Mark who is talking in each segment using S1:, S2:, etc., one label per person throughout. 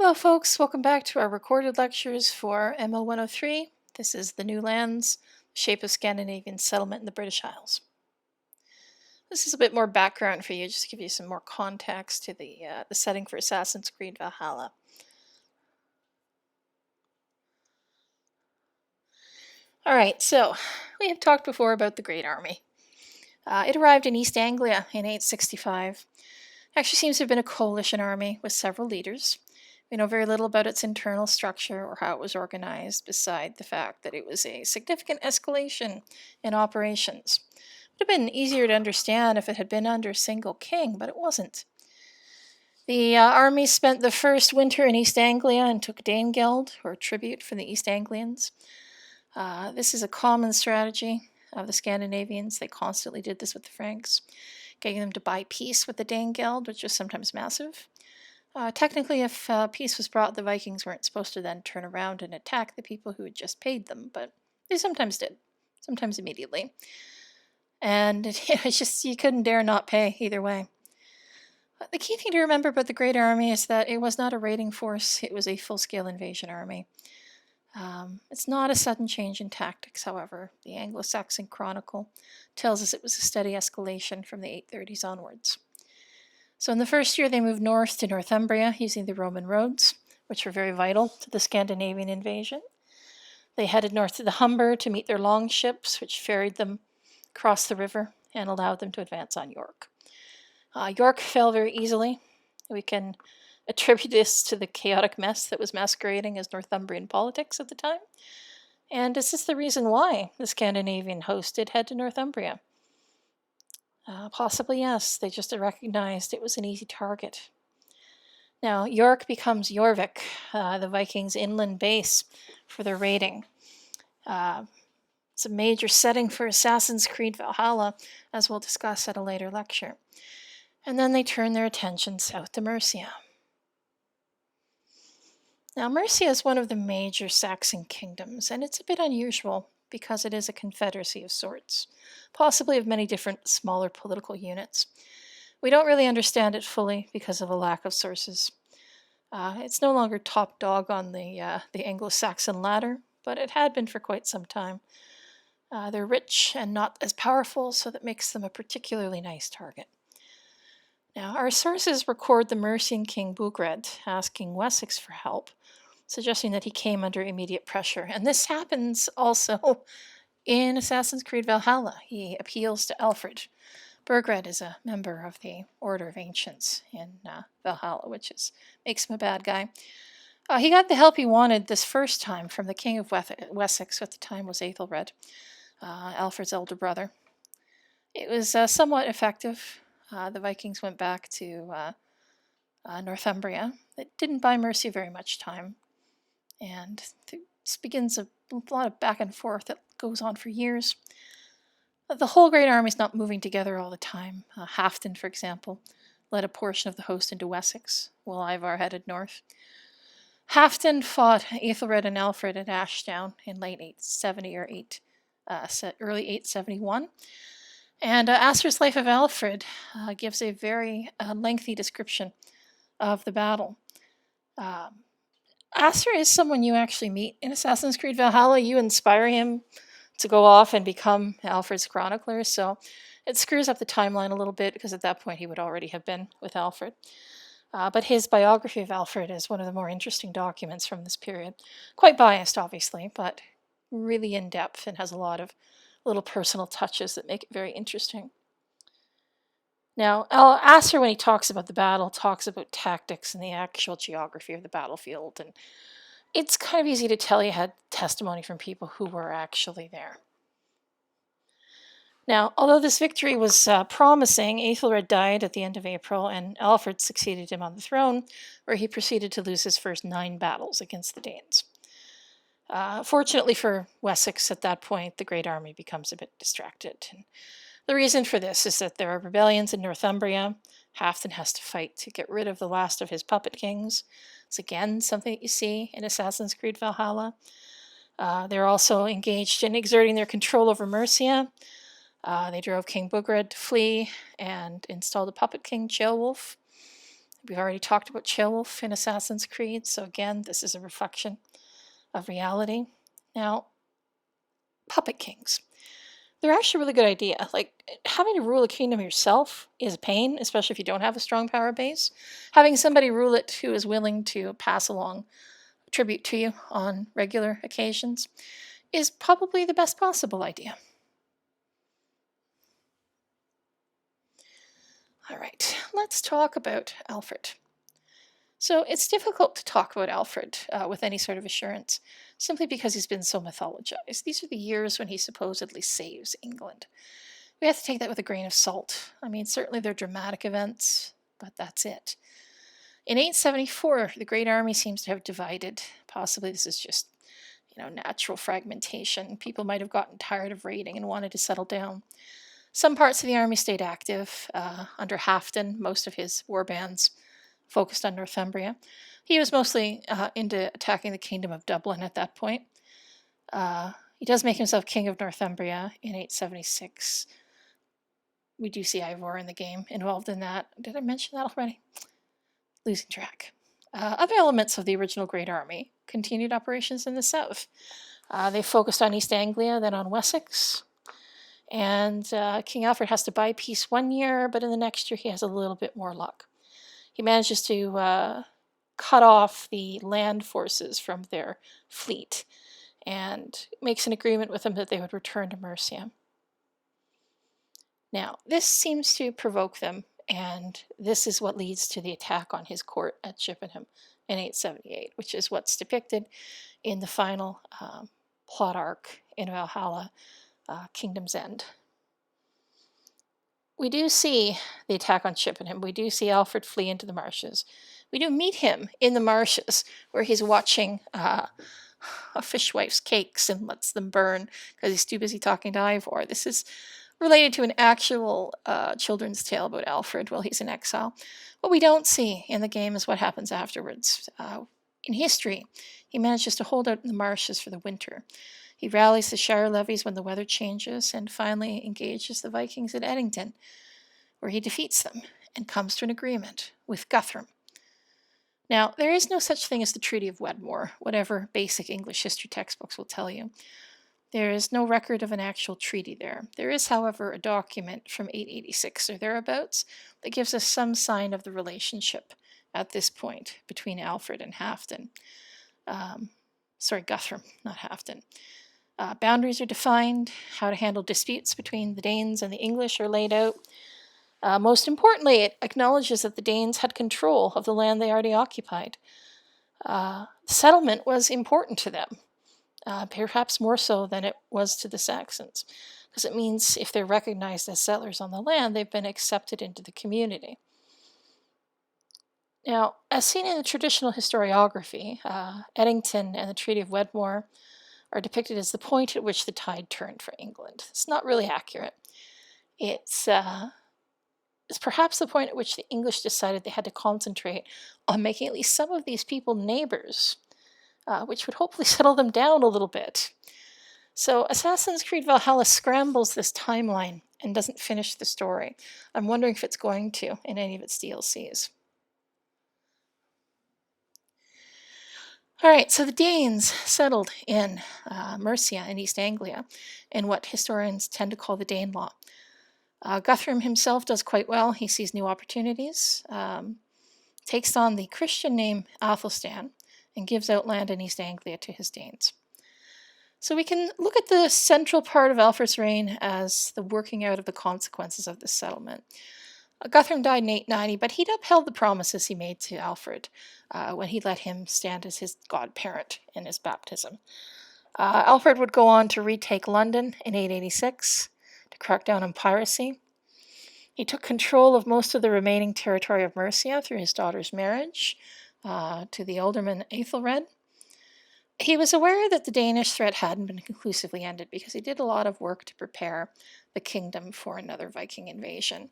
S1: Hello folks, welcome back to our recorded lectures for ML103. This is The New Lands, the Shape of Scandinavian Settlement in the British Isles. This is a bit more background for you, just to give you some more context to the setting for Assassin's Creed Valhalla. Alright, so we have talked before about the Great Army. It arrived in East Anglia in 865. Actually seems to have been a coalition army with several leaders. We know very little about its internal structure or how it was organized, beside the fact that it was a significant escalation in operations. It would have been easier to understand if it had been under a single king, but it wasn't. The army spent the first winter in East Anglia and took Danegeld, or tribute, from the East Anglians. This is a common strategy of the Scandinavians. They constantly did this with the Franks, getting them to buy peace with the Danegeld, which was sometimes massive. Technically, if peace was brought, the Vikings weren't supposed to then turn around and attack the people who had just paid them, but they sometimes did, sometimes immediately. And it's just, you couldn't dare not pay either way. The key thing to remember about the Great Army is that it was not a raiding force, it was a full-scale invasion army. It's not a sudden change in tactics, however. The Anglo-Saxon Chronicle tells us it was a steady escalation from the 830s onwards. So in the first year, they moved north to Northumbria using the Roman roads, which were very vital to the Scandinavian invasion. They headed north to the Humber to meet their longships, which ferried them across the river and allowed them to advance on York. York fell very easily. We can attribute this to the chaotic mess that was masquerading as Northumbrian politics at the time. And is this the reason why the Scandinavian host did head to Northumbria? Possibly yes, they just recognized it was an easy target. Now, York becomes Jorvik, the Vikings' inland base for their raiding. It's a major setting for Assassin's Creed Valhalla, as we'll discuss at a later lecture. And then they turn their attention south to Mercia. Now, Mercia is one of the major Saxon kingdoms, and it's a bit unusual because it is a confederacy of sorts, possibly of many different smaller political units. We don't really understand it fully because of a lack of sources. It's no longer top dog on the Anglo-Saxon ladder, but it had been for quite some time. They're rich and not as powerful, so that makes them a particularly nice target. Now, our sources record the Mercian king Bugred asking Wessex for help, suggesting that he came under immediate pressure. And this happens also in Assassin's Creed Valhalla. He appeals to Alfred. Burgred is a member of the Order of Ancients in Valhalla, which makes him a bad guy. He got the help he wanted this first time from the king of Wessex, who at the time was Aethelred, Alfred's elder brother. It was somewhat effective. The Vikings went back to Northumbria. It didn't buy Mercia very much time. And this begins a lot of back and forth that goes on for years. The whole Great Army is not moving together all the time. Halfdan, for example, led a portion of the host into Wessex, while Ivar headed north. Halfdan fought Aethelred and Alfred at Ashdown in late 870 or early 871. And Asser's Life of Alfred gives a very lengthy description of the battle. Asser is someone you actually meet in Assassin's Creed Valhalla. You inspire him to go off and become Alfred's chronicler, so it screws up the timeline a little bit because at that point he would already have been with Alfred. But his biography of Alfred is one of the more interesting documents from this period. Quite biased, obviously, but really in-depth and has a lot of little personal touches that make it very interesting. Now, Asser, when he talks about the battle, talks about tactics and the actual geography of the battlefield, and it's kind of easy to tell he had testimony from people who were actually there. Now, although this victory was promising, Aethelred died at the end of April, and Alfred succeeded him on the throne, where he proceeded to lose his first 9 battles against the Danes. Fortunately for Wessex, at that point, the Great Army becomes a bit distracted. And the reason for this is that there are rebellions in Northumbria. Halfdan has to fight to get rid of the last of his puppet kings. It's again something that you see in Assassin's Creed Valhalla. They're also engaged in exerting their control over Mercia. They drove King Bugred to flee and installed a puppet king, Ceolwulf, We've already talked about Ceolwulf in Assassin's Creed, so again, this is a reflection of reality. Now, puppet kings. They're actually a really good idea. Like, having to rule a kingdom yourself is a pain, especially if you don't have a strong power base. Having somebody rule it who is willing to pass along tribute to you on regular occasions is probably the best possible idea. All right, let's talk about Alfred. So it's difficult to talk about Alfred with any sort of assurance, simply because he's been so mythologized. These are the years when he supposedly saves England. We have to take that with a grain of salt. I mean, certainly they're dramatic events, but that's it. In 874, the Great Army seems to have divided. Possibly this is just, natural fragmentation. People might have gotten tired of raiding and wanted to settle down. Some parts of the army stayed active. Under Halfdan, most of his war bands focused on Northumbria. He was mostly into attacking the Kingdom of Dublin at that point. He does make himself King of Northumbria in 876. We do see Ivor in the game involved in that. Did I mention that already? Losing track. Other elements of the original Great Army continued operations in the south. They focused on East Anglia, then on Wessex. And King Alfred has to buy peace one year, but in the next year he has a little bit more luck. He manages to cut off the land forces from their fleet and makes an agreement with them that they would return to Mercia. Now, this seems to provoke them, and this is what leads to the attack on his court at Chippenham in 878, which is what's depicted in the final plot arc in Valhalla, Kingdom's End. We do see the attack on Chippenham. We do see Alfred flee into the marshes. We do meet him in the marshes where he's watching a fishwife's cakes and lets them burn because he's too busy talking to Ivor. This is related to an actual children's tale about Alfred while he's in exile. What we don't see in the game is what happens afterwards. In history, he manages to hold out in the marshes for the winter. He rallies the Shire levies when the weather changes and finally engages the Vikings at Edington, where he defeats them and comes to an agreement with Guthrum. Now, there is no such thing as the Treaty of Wedmore, whatever basic English history textbooks will tell you. There is no record of an actual treaty there. There is, however, a document from 886 or thereabouts that gives us some sign of the relationship at this point between Alfred and Halfdan. Guthrum, not Halfdan. Boundaries are defined. How to handle disputes between the Danes and the English are laid out. Most importantly, it acknowledges that the Danes had control of the land they already occupied. The settlement was important to them. Perhaps more so than it was to the Saxons, because it means if they're recognized as settlers on the land, they've been accepted into the community. Now, as seen in the traditional historiography, Edington and the Treaty of Wedmore are depicted as the point at which the tide turned for England. It's not really accurate. It's perhaps the point at which the English decided they had to concentrate on making at least some of these people neighbors, which would hopefully settle them down a little bit. So Assassin's Creed Valhalla scrambles this timeline and doesn't finish the story. I'm wondering if it's going to in any of its DLCs. All right, so the Danes settled in Mercia in East Anglia in what historians tend to call the Danelaw. Guthrum himself does quite well. He sees new opportunities, takes on the Christian name Athelstan, and gives out land in East Anglia to his Danes. So we can look at the central part of Alfred's reign as the working out of the consequences of this settlement. Guthrum died in 890, but he'd upheld the promises he made to Alfred when he let him stand as his godparent in his baptism. Alfred would go on to retake London in 886 to crack down on piracy. He took control of most of the remaining territory of Mercia through his daughter's marriage to the alderman Aethelred. He was aware that the Danish threat hadn't been conclusively ended because he did a lot of work to prepare the kingdom for another Viking invasion.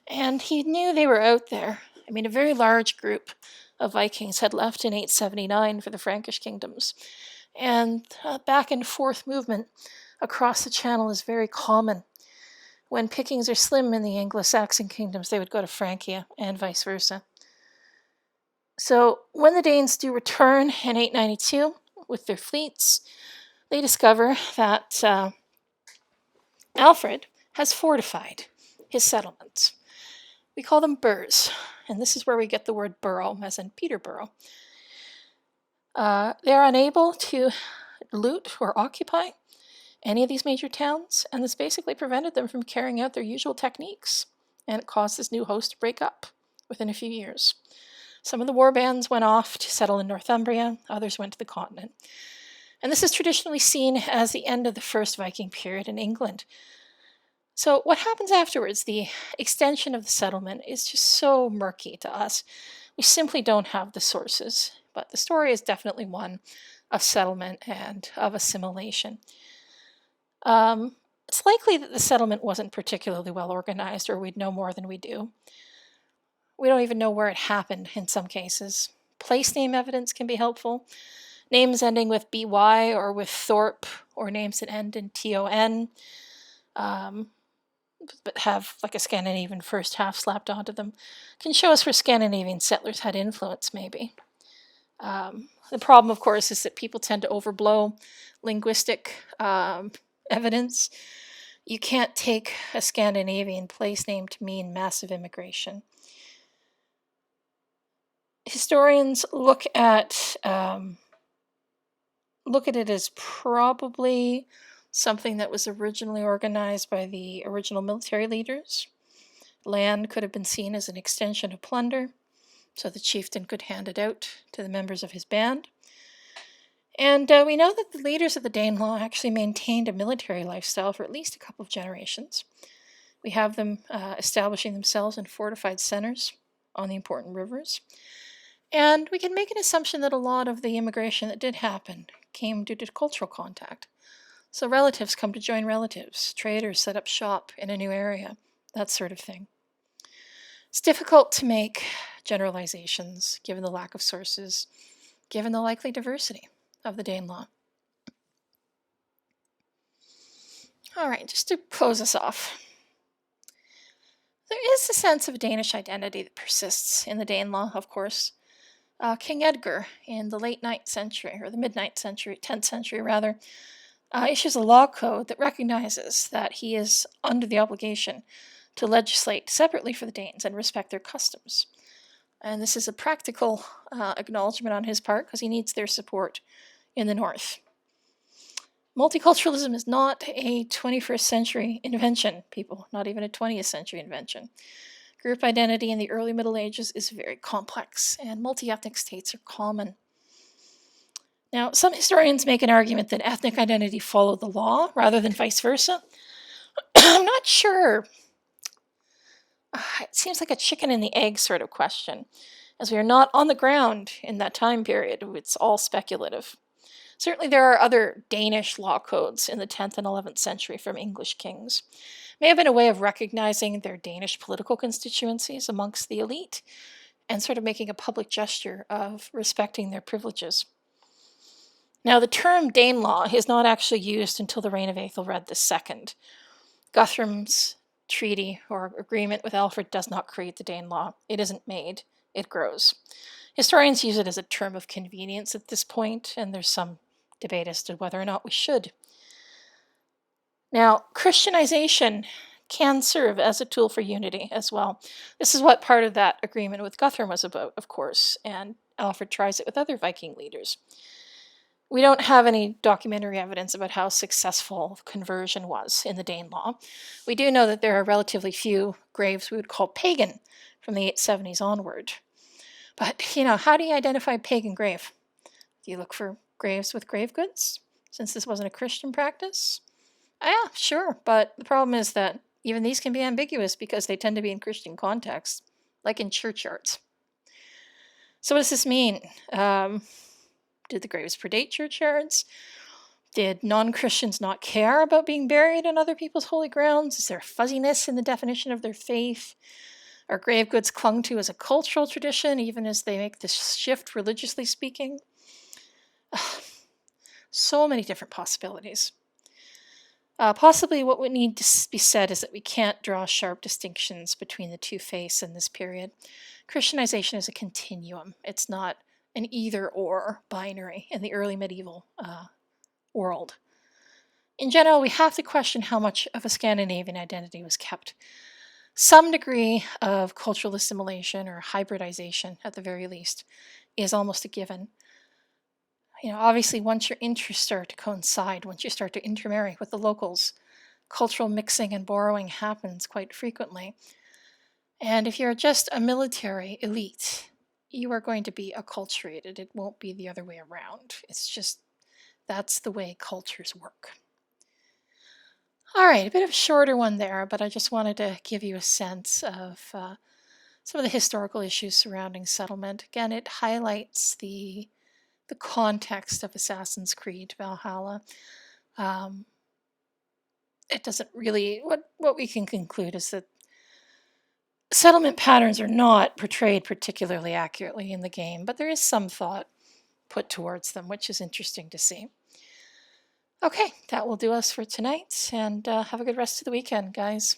S1: And he knew they were out there. I mean, a very large group of Vikings had left in 879 for the Frankish kingdoms. And back and forth movement across the channel is very common. When pickings are slim in the Anglo-Saxon kingdoms, they would go to Francia and vice versa. So when the Danes do return in 892 with their fleets, they discover that Alfred has fortified his settlements. We call them burhs, and this is where we get the word borough, as in Peterborough. They're unable to loot or occupy any of these major towns, and this basically prevented them from carrying out their usual techniques, and it caused this new host to break up within a few years. Some of the war bands went off to settle in Northumbria, others went to the continent. And this is traditionally seen as the end of the first Viking period in England. So what happens afterwards, the extension of the settlement, is just so murky to us. We simply don't have the sources, but the story is definitely one of settlement and of assimilation. It's likely that the settlement wasn't particularly well organized, or we'd know more than we do. We don't even know where it happened in some cases. Place name evidence can be helpful. Names ending with BY or with Thorpe, or names that end in TON, but have like a Scandinavian first half slapped onto them, can show us where Scandinavian settlers had influence, maybe. The problem, of course, is that people tend to overblow linguistic evidence. You can't take a Scandinavian place name to mean massive immigration. Historians look at it as probably something that was originally organized by the original military leaders. Land could have been seen as an extension of plunder, so the chieftain could hand it out to the members of his band. And we know that the leaders of the Danelaw actually maintained a military lifestyle for at least a couple of generations. We have them establishing themselves in fortified centers on the important rivers. And we can make an assumption that a lot of the immigration that did happen came due to cultural contact. So relatives come to join relatives, traders set up shop in a new area, that sort of thing. It's difficult to make generalizations given the lack of sources, given the likely diversity of the Danelaw. All right, just to close us off. There is a sense of Danish identity that persists in the Danelaw, of course. King Edgar, in the late 9th century, or the mid-9th century, 10th century rather, issues a law code that recognizes that he is under the obligation to legislate separately for the Danes and respect their customs. And this is a practical acknowledgement on his part because he needs their support in the north. Multiculturalism is not a 21st century invention, people, not even a 20th century invention. Group identity in the early Middle Ages is very complex, and multi-ethnic states are common. Now, some historians make an argument that ethnic identity followed the law rather than vice versa. I'm not sure. It seems like a chicken and the egg sort of question, as we are not on the ground in that time period. It's all speculative. Certainly there are other Danish law codes in the 10th and 11th century from English kings. May have been a way of recognizing their Danish political constituencies amongst the elite and sort of making a public gesture of respecting their privileges. Now, the term Danelaw is not actually used until the reign of Ethelred II. Guthrum's treaty or agreement with Alfred does not create the Danelaw. It isn't made, it grows. Historians use it as a term of convenience at this point, and there's some debate as to whether or not we should. Now, Christianization can serve as a tool for unity as well. This is what part of that agreement with Guthrum was about, of course, and Alfred tries it with other Viking leaders. We don't have any documentary evidence about how successful conversion was in the Danelaw. We do know that there are relatively few graves we would call pagan from the 870s onward. But, how do you identify a pagan grave? Do you look for graves with grave goods, since this wasn't a Christian practice? Yeah, sure, but the problem is that even these can be ambiguous because they tend to be in Christian contexts, like in churchyards. So what does this mean? Did the graves predate churchyards? Did non-Christians not care about being buried on other people's holy grounds? Is there fuzziness in the definition of their faith? Are grave goods clung to as a cultural tradition, even as they make this shift religiously speaking? So many different possibilities. Possibly what would need to be said is that we can't draw sharp distinctions between the two faiths in this period. Christianization is a continuum. It's not an either-or binary in the early medieval world. In general, we have to question how much of a Scandinavian identity was kept. Some degree of cultural assimilation or hybridization, at the very least, is almost a given. Obviously, once your interests start to coincide, once you start to intermarry with the locals, cultural mixing and borrowing happens quite frequently. And if you're just a military elite, you are going to be acculturated. It won't be the other way around. It's just, that's the way cultures work. All right, a bit of a shorter one there, but I just wanted to give you a sense of some of the historical issues surrounding settlement. Again, it highlights the context of Assassin's Creed Valhalla. It doesn't really, what we can conclude is that settlement patterns are not portrayed particularly accurately in the game, but there is some thought put towards them, which is interesting to see. Okay, that will do us for tonight, and have a good rest of the weekend, guys.